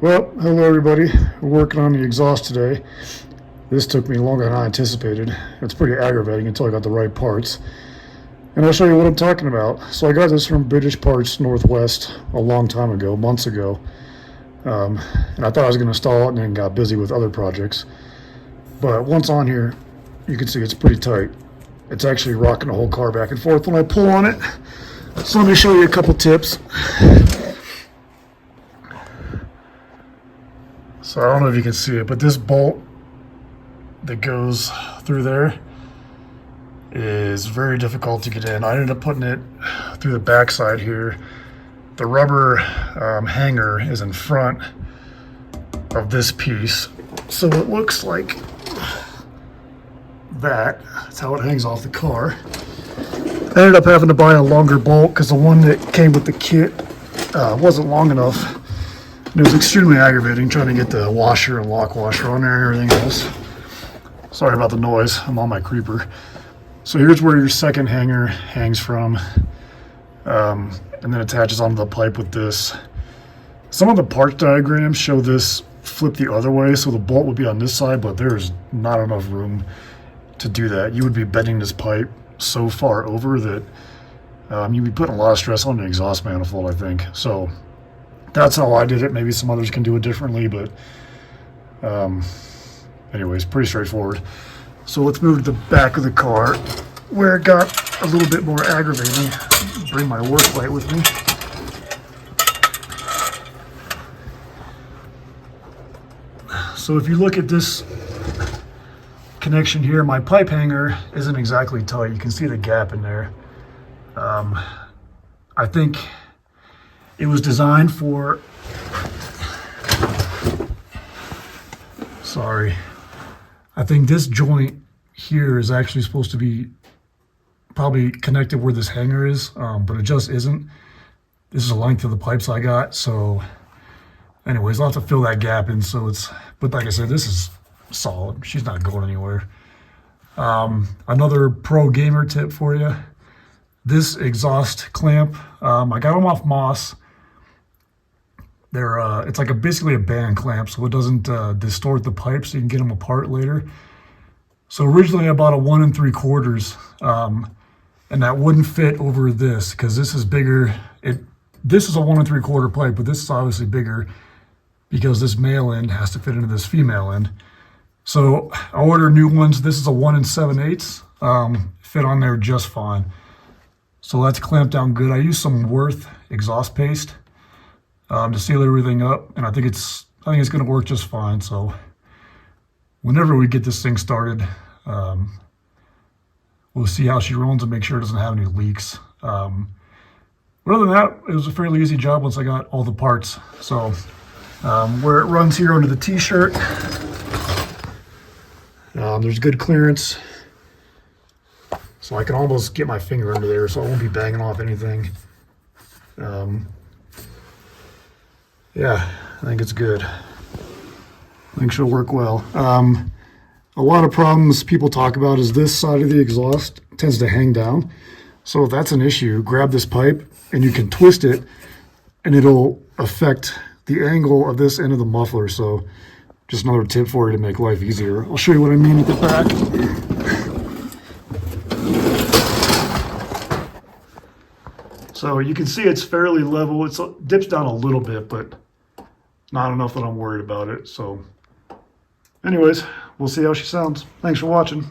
Well, hello everybody. We're working on the exhaust today. This took me longer than I anticipated. It's pretty aggravating until I got the right parts. And I'll show you what I'm talking about. So I got this from British Parts Northwest a long time ago, months ago. And I thought I was going to install it and then got busy with other projects. But once on here, you can see it's pretty tight. It's actually rocking the whole car back and forth when I pull on it. So let me show you a couple tips. So I don't know if you can see it, but this bolt that goes through there is very difficult to get in. I ended up putting it through the back side here. The rubber hanger is in front of this piece, so it looks like that. That's how it hangs off the car. I ended up having to buy a longer bolt because the one that came with the kit wasn't long enough. It was extremely aggravating trying to get the washer and lock washer on there and everything else. Sorry about the noise, I'm on my creeper. So here's where your second hanger hangs from, and then attaches onto the pipe with this. Some of the part diagrams show this flip the other way, so the bolt would be on this side, but there's not enough room to do that. You would be bending this pipe so far over that you'd be putting a lot of stress on the exhaust manifold, I think. So that's how I did it. Maybe some others can do it differently, but anyways, pretty straightforward. So let's move to the back of the car where it got a little bit more aggravating. Bring my Wurth light with me. So if you look at this connection here, my pipe hanger isn't exactly tight. You can see the gap in there. I think it was designed for, I think this joint here is actually supposed to be probably connected where this hanger is, but it just isn't. This is the length of the pipes I got, so anyways, I'll have to fill that gap in. So it's, but like I said, this is solid. She's not going anywhere. Another pro gamer tip for you. This exhaust clamp, I got them off Moss. They're it's like basically a band clamp, so it doesn't distort the pipe, so you can get them apart later. So originally I bought a 1 3/4, and that wouldn't fit over this because this is bigger. This is a 1 3/4 pipe, but this is obviously bigger because this male end has to fit into this female end. So I ordered new ones. This is a 1 7/8, fit on there just fine. So that's clamped down good. I used some Wurth exhaust paste to seal everything up, and I think it's going to work just fine. So whenever we get this thing started, we'll see how she runs and make sure it doesn't have any leaks. But other than that, it was a fairly easy job once I got all the parts. So where it runs here under the t-shirt, there's good clearance, so I can almost get my finger under there, so I won't be banging off anything. Yeah, I think it's good. I think she'll work well. A lot of problems people talk about is this side of the exhaust tends to hang down. So if that's an issue, grab this pipe and you can twist it and it'll affect the angle of this end of the muffler. So just another tip for you to make life easier. I'll show you what I mean at the back. So you can see it's fairly level. It dips down a little bit, but not enough that I'm worried about it. So anyways, we'll see how she sounds. Thanks for watching.